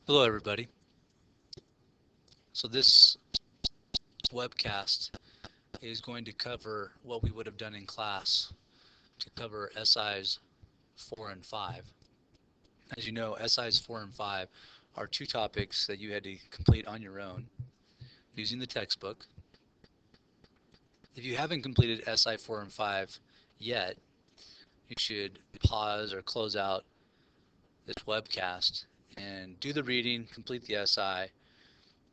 Hello, everybody. So this webcast is going to cover what we would have done in class to cover S.I.s 4 and 5. As you know, S.I.s 4 and 5 are two topics that you had to complete on your own using the textbook. If you haven't completed S.I. 4 and 5 yet, you should pause or close out this webcast and do the reading, complete the S.I.,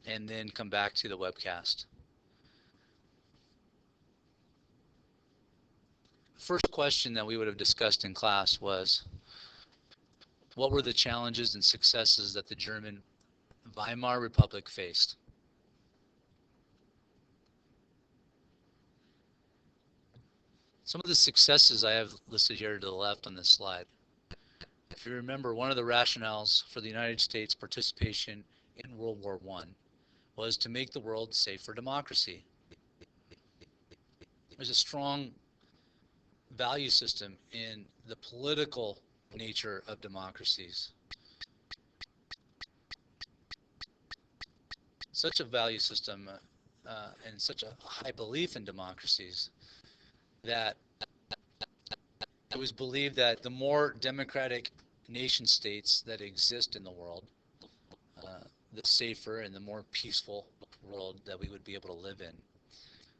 and then come back to the webcast. First question that we would have discussed in class was, what were the challenges and successes that the German Weimar Republic faced? Some of the successes I have listed here to the left on this slide. If you remember, one of the rationales for the United States participation in World War I was to make the world safe for democracy. There's a strong value system in the political nature of democracies. Such a value system and such a high belief in democracies that it was believed that the more democratic nation states that exist in the world, the safer and the more peaceful world that we would be able to live in.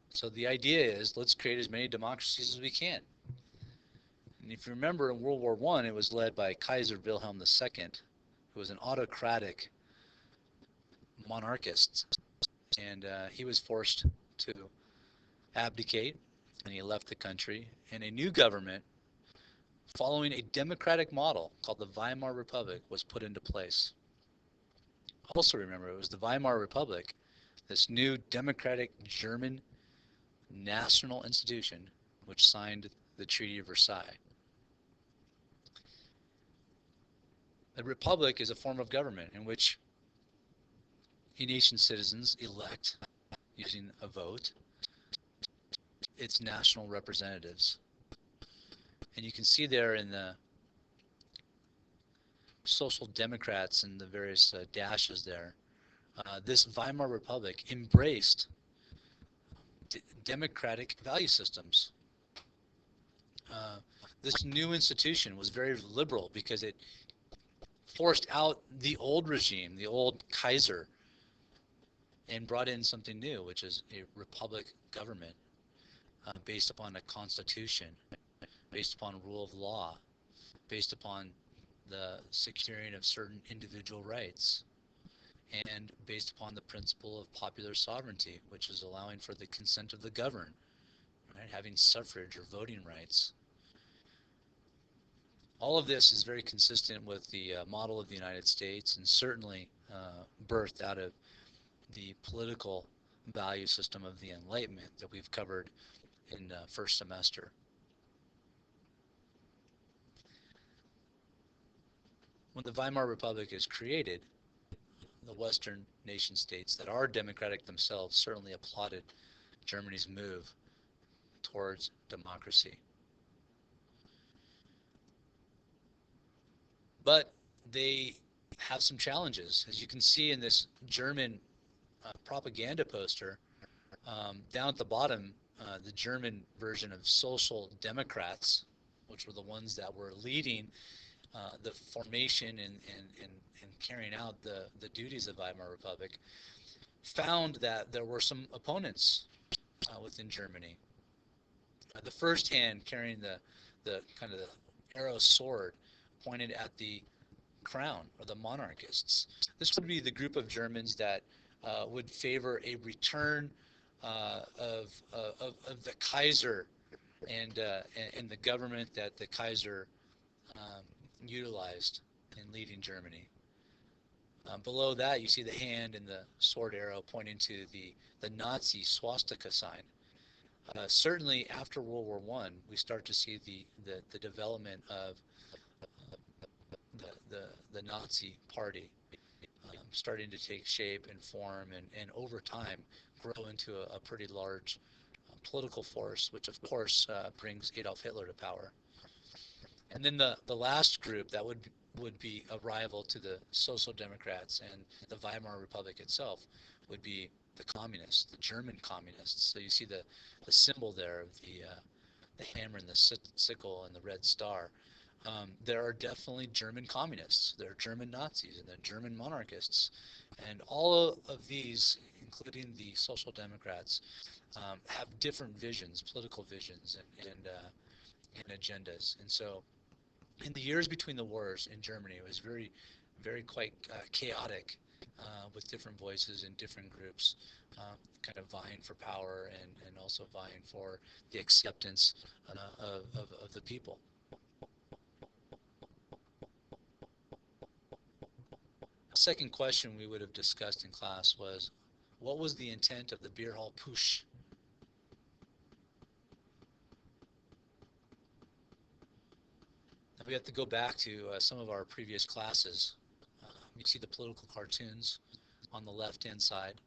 So the idea is, let's create as many democracies as we can. And if you remember, in World War I, it was led by Kaiser Wilhelm II, who was an autocratic monarchist, and he was forced to abdicate, and he left the country, and a new government following a democratic model called the Weimar Republic was put into place. Also remember, it was the Weimar Republic, this new democratic German national institution, which signed the Treaty of Versailles. A republic is a form of government in which a nation's citizens elect, using a vote, its national representatives. And you can see there in the Social Democrats and the various dashes there, this Weimar Republic embraced democratic value systems. This new institution was very liberal because it forced out the old regime, the old Kaiser, and brought in something new, which is a republic government based upon a constitution, based upon rule of law, based upon the securing of certain individual rights, and based upon the principle of popular sovereignty, which is allowing for the consent of the governed, right? Having suffrage or voting rights. All of this is very consistent with the model of the United States, and certainly birthed out of the political value system of the Enlightenment that we've covered in first semester. When the Weimar Republic is created, the Western nation states that are democratic themselves certainly applauded Germany's move towards democracy. But they have some challenges. As you can see in this German propaganda poster, down at the bottom, the German version of Social Democrats, which were the ones that were leading the formation and carrying out the duties of the Weimar Republic, found that there were some opponents within Germany. The first hand carrying the kind of the arrow sword pointed at the crown, or the monarchists. This would be the group of Germans that would favor a return of the Kaiser and the government that the Kaiser utilized in leading Germany. Below that, you see the hand and the sword arrow pointing to the Nazi swastika sign. Certainly, after World War I, we start to see the development of the Nazi Party starting to take shape and form, and over time grow into a pretty large political force, which of course brings Adolf Hitler to power. And then the last group that would would be a rival to the Social Democrats, and the Weimar Republic itself would be the communists, the German communists. So you see the symbol there of the hammer and the sickle and the red star. There are definitely German communists, there are German Nazis, and there are German monarchists, and all of these, including the Social Democrats, have different visions, political visions, and agendas. And so, in the years between the wars in Germany, it was very quite chaotic, with different voices and different groups, kind of vying for power and also vying for the acceptance of the people. The second question we would have discussed in class was, what was the intent of the beer hall Putsch? We have to go back to some of our previous classes. You see the political cartoons on the left-hand side.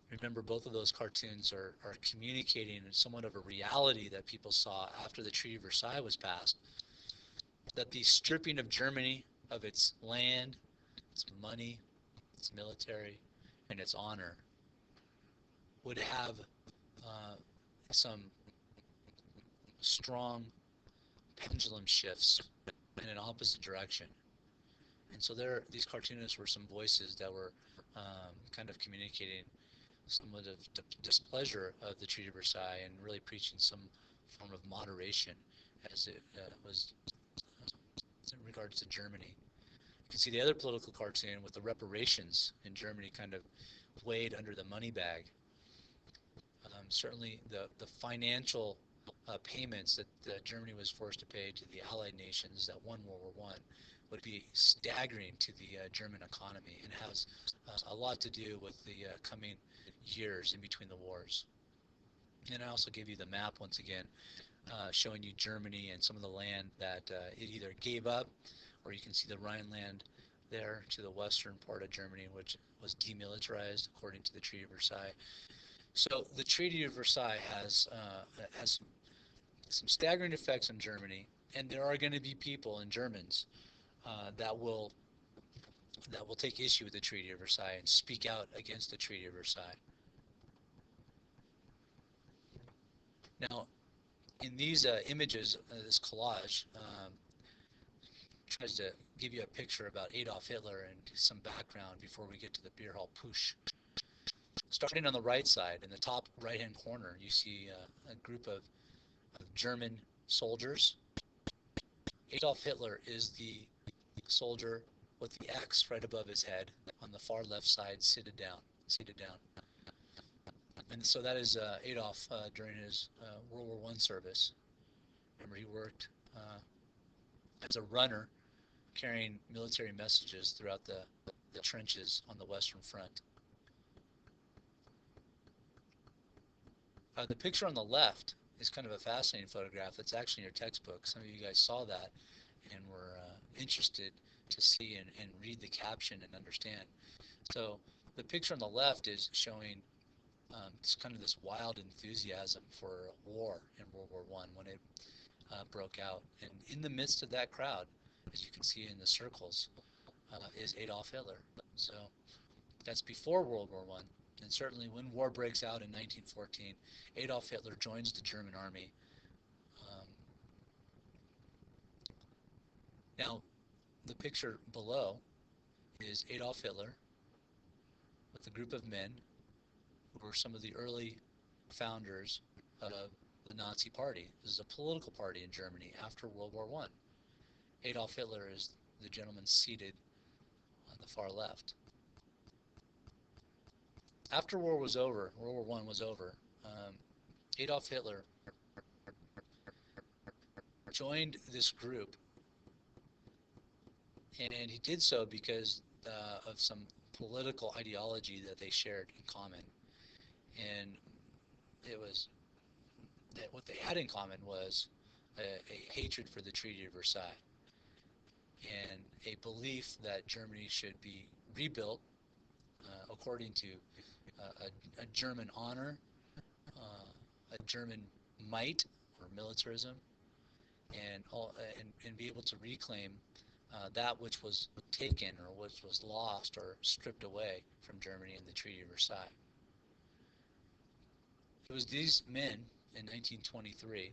Remember, both of those cartoons are communicating somewhat of a reality that people saw after the Treaty of Versailles was passed, that the stripping of Germany of its land, its money, its military, and its honor would have some strong pendulum shifts in an opposite direction. And so these cartoonists were some voices that were kind of communicating somewhat of displeasure of the Treaty of Versailles and really preaching some form of moderation as it was in regards to Germany. You can see the other political cartoon with the reparations in Germany kind of weighed under the money bag. Certainly the financial payments that Germany was forced to pay to the Allied nations that won World War I would be staggering to the German economy, and has a lot to do with the coming years in between the wars. And I also gave you the map once again, showing you Germany and some of the land that it either gave up, or you can see the Rhineland there to the western part of Germany, which was demilitarized according to the Treaty of Versailles. So the Treaty of Versailles has some staggering effects on Germany, and there are going to be people and Germans that will take issue with the Treaty of Versailles and speak out against the Treaty of Versailles. Now, in these images, this collage tries to give you a picture about Adolf Hitler and some background before we get to the beer hall Putsch. Starting on the right side, in the top right-hand corner, you see a group of German soldiers. Adolf Hitler is the soldier with the X right above his head on the far left side, seated down. And so that is Adolf during his World War I service. Remember, he worked as a runner, carrying military messages throughout the trenches on the Western Front. The picture on the left is kind of a fascinating photograph. It's actually in your textbook. Some of you guys saw that and were interested to see and read the caption and understand. So the picture on the left is showing kind of this wild enthusiasm for war in World War I when it broke out. And in the midst of that crowd, as you can see in the circles, is Adolf Hitler. So that's before World War I. And certainly when war breaks out in 1914, Adolf Hitler joins the German army. Now, the picture below is Adolf Hitler with a group of men who were some of the early founders of the Nazi Party. This is a political party in Germany after World War I. Adolf Hitler is the gentleman seated on the far left. After World War I was over, Adolf Hitler joined this group, and he did so because of some political ideology that they shared in common. And it was that what they had in common was a hatred for the Treaty of Versailles and a belief that Germany should be rebuilt according to a German honor, a German might or militarism, and be able to reclaim that which was taken or which was lost or stripped away from Germany in the Treaty of Versailles. It was these men in 1923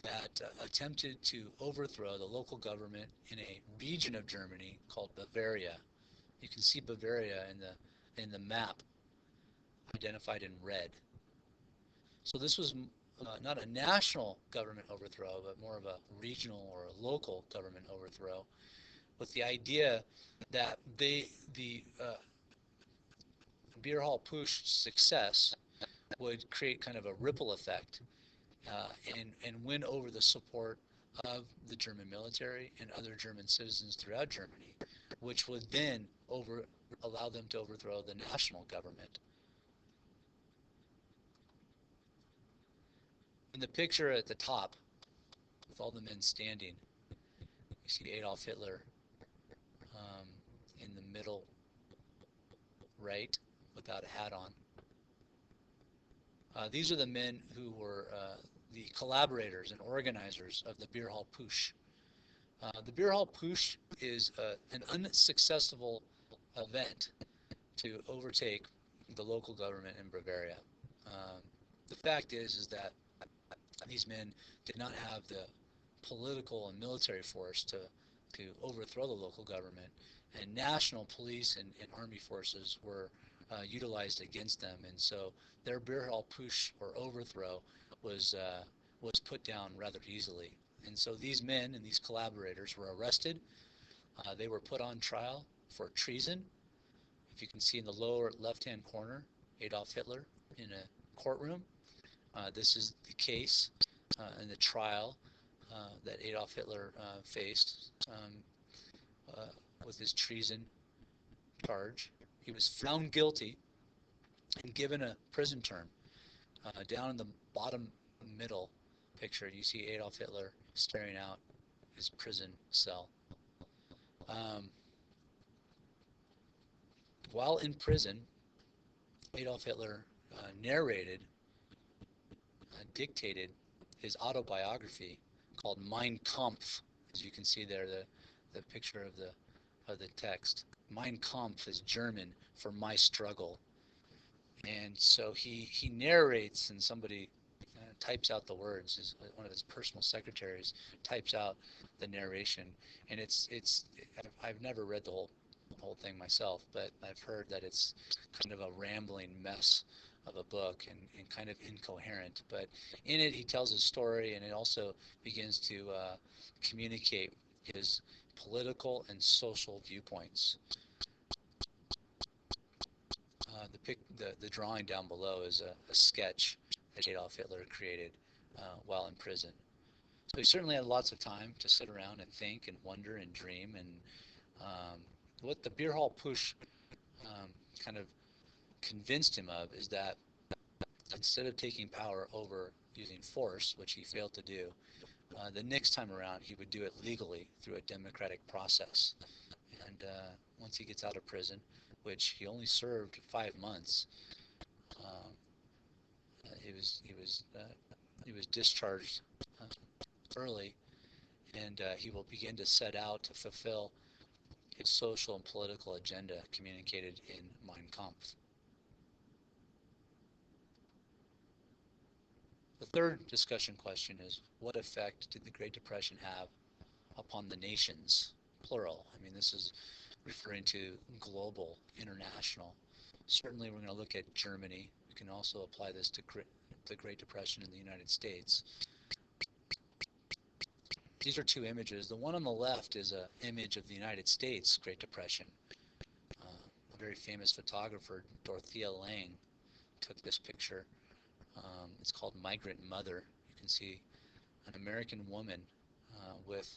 that attempted to overthrow the local government in a region of Germany called Bavaria. You can see Bavaria in the map identified in red. So this was not a national government overthrow, but more of a regional or a local government overthrow, with the idea that the beer hall Putsch success would create kind of a ripple effect and win over the support of the German military and other German citizens throughout Germany, which would then allow them to overthrow the national government. In the picture at the top, with all the men standing, you see Adolf Hitler in the middle right without a hat on. These are the men who were the collaborators and organizers of the Beer Hall Putsch. The Beer Hall Putsch is an unsuccessful event to overtake the local government in Bavaria. The fact is that these men did not have the political and military force to overthrow the local government, and national police and army forces were utilized against them, and so their Beer Hall Putsch or overthrow was put down rather easily. And so these men and these collaborators were arrested. They were put on trial for treason. If you can see in the lower left-hand corner, Adolf Hitler in a courtroom. This is the case and the trial that Adolf Hitler faced with his treason charge. He was found guilty and given a prison term. Down in the bottom middle picture, you see Adolf Hitler staring out his prison cell. While in prison, Adolf Hitler narrated, dictated his autobiography called Mein Kampf. As you can see there, the picture of the text. Mein Kampf is German for my struggle. And so he narrates, and somebody types out the words. One of his personal secretaries types out the narration, and I've never read the whole thing myself, but I've heard that it's kind of a rambling mess of a book and kind of incoherent. But in it, he tells his story, and it also begins to communicate his political and social viewpoints. The drawing down below is a sketch that Adolf Hitler created while in prison. So he certainly had lots of time to sit around and think and wonder and dream. And what the Beer Hall Putsch kind of convinced him of is that instead of taking power over using force, which he failed to do, the next time around he would do it legally through a democratic process. And once he gets out of prison, which he only served 5 months, he was discharged early, and he will begin to set out to fulfill his social and political agenda communicated in Mein Kampf. The third discussion question is, what effect did the Great Depression have upon the nations, plural? I mean, this is referring to global, international. Certainly we're going to look at Germany. We can also apply this to the Great Depression in the United States. These are two images. The one on the left is an image of the United States Great Depression. A very famous photographer, Dorothea Lange, took this picture. It's called Migrant Mother. You can see an American woman with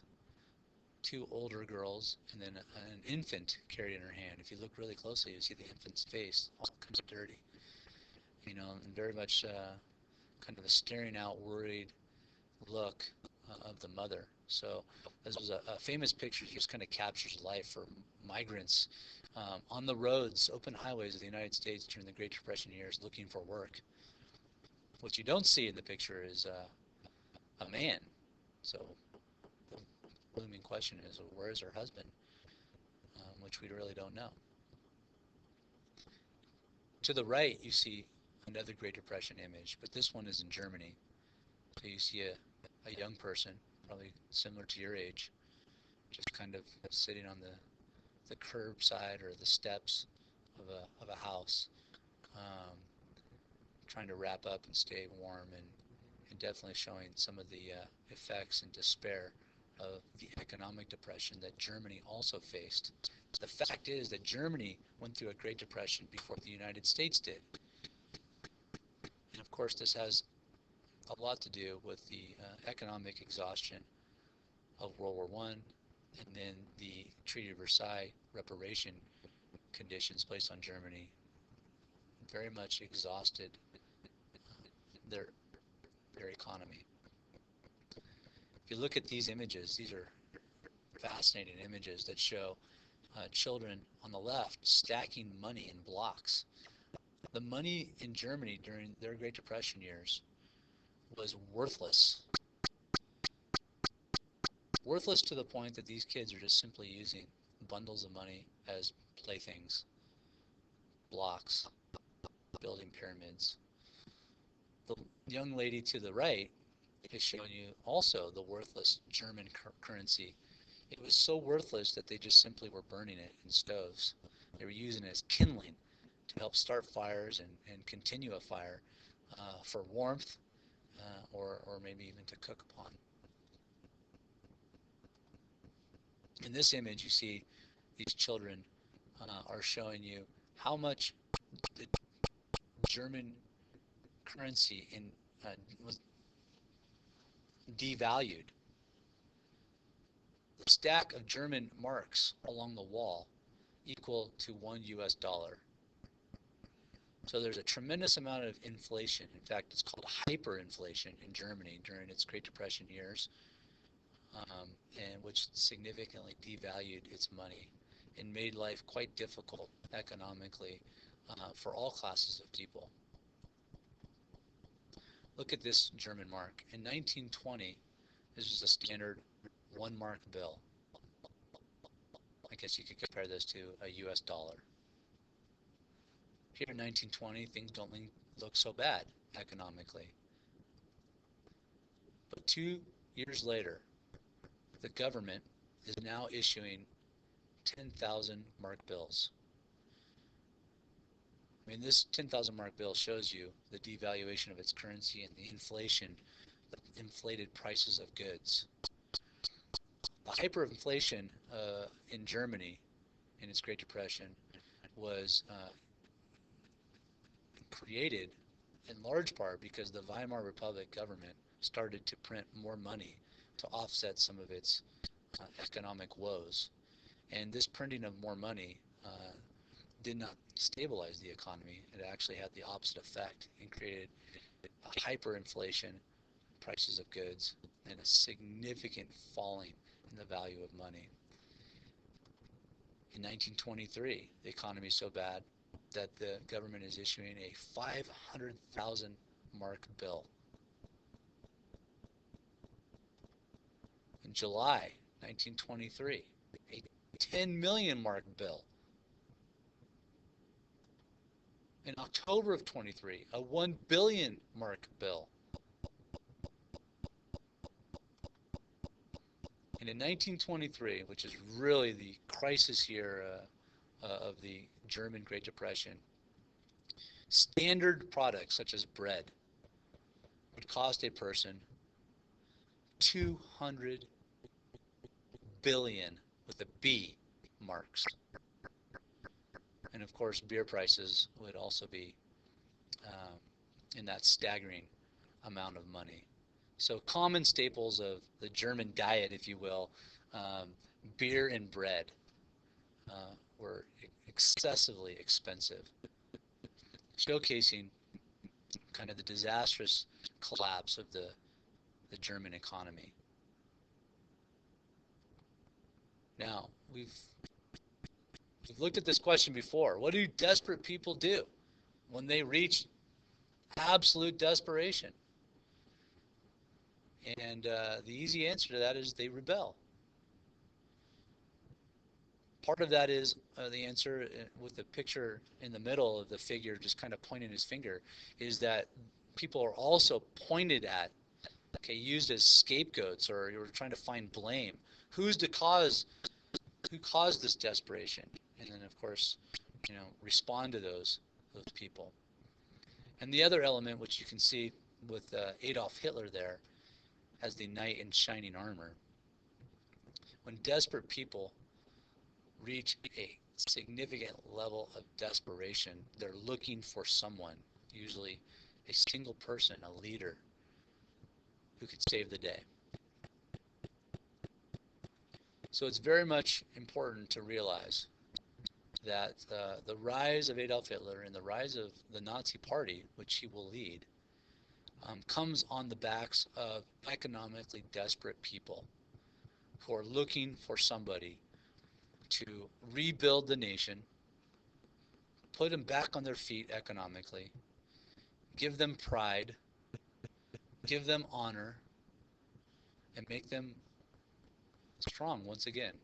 2 older girls and then an infant carried in her hand. If you look really closely, you see the infant's face all kinds of dirty, and very much kind of a staring out, worried look of the mother. So this was a famous picture. It just kind of captures life for migrants on the roads, open highways of the United States during the Great Depression years, looking for work. What you don't see in the picture is a man. So looming question is, well, where is her husband? Which we really don't know. To the right, you see another Great Depression image, but this one is in Germany. So you see a young person, probably similar to your age, just kind of sitting on the curbside or the steps of a house, um, trying to wrap up and stay warm, and definitely showing some of the effects and despair of the economic depression that Germany also faced. The fact is that Germany went through a Great Depression before the United States did. And of course, this has a lot to do with the economic exhaustion of World War I, and then the Treaty of Versailles reparation conditions placed on Germany very much exhausted their economy. If you look at these images, these are fascinating images that show children on the left stacking money in blocks. The money in Germany during their Great Depression years was worthless. Worthless to the point that these kids are just simply using bundles of money as playthings, blocks, building pyramids. The young lady to the right is showing you also the worthless German currency. It was so worthless that they just simply were burning it in stoves. They were using it as kindling to help start fires and continue a fire for warmth or maybe even to cook upon. In this image, you see these children are showing you how much the German currency was devalued. The stack of German marks along the wall equal to $1 US. So there's a tremendous amount of inflation. In fact, it's called hyperinflation in Germany during its Great Depression years, and which significantly devalued its money and made life quite difficult economically for all classes of people. Look at this German mark. In 1920, this was a standard 1 mark bill. I guess you could compare this to a US dollar. Here in 1920, things don't look so bad economically. But 2 years later, the government is now issuing 10,000 mark bills. I mean, this 10,000 mark bill shows you the devaluation of its currency and the inflation, the inflated prices of goods. The hyperinflation in Germany in its Great Depression was created in large part because the Weimar Republic government started to print more money to offset some of its economic woes. And this printing of more money did not stabilize the economy. It actually had the opposite effect and created a hyperinflation, prices of goods, and a significant falling in the value of money. In 1923, the economy is so bad that the government is issuing a 500,000 mark bill. In July 1923, a 10 million mark bill. In October of 23, a 1 billion mark bill. And in 1923, which is really the crisis year of the German Great Depression, standard products such as bread would cost a person 200 billion with a B marks. And of course, beer prices would also be in that staggering amount of money. So common staples of the German diet, if you will, beer and bread were excessively expensive, showcasing kind of the disastrous collapse of the German economy. Now, we've looked at this question before. What do desperate people do when they reach absolute desperation? And the easy answer to that is they rebel. Part of that is the answer with the picture in the middle of the figure just kind of pointing his finger, is that people are also pointed at, okay, used as scapegoats, or you're trying to find blame. Who's the cause? Who caused this desperation? And then, of course, respond to those people. And the other element, which you can see with Adolf Hitler there as the knight in shining armor, when desperate people reach a significant level of desperation, they're looking for someone, usually a single person, a leader, who could save the day. So it's very much important to realize that the rise of Adolf Hitler and the rise of the Nazi Party, which he will lead, comes on the backs of economically desperate people who are looking for somebody to rebuild the nation, put them back on their feet economically, give them pride, give them honor, and make them strong once again.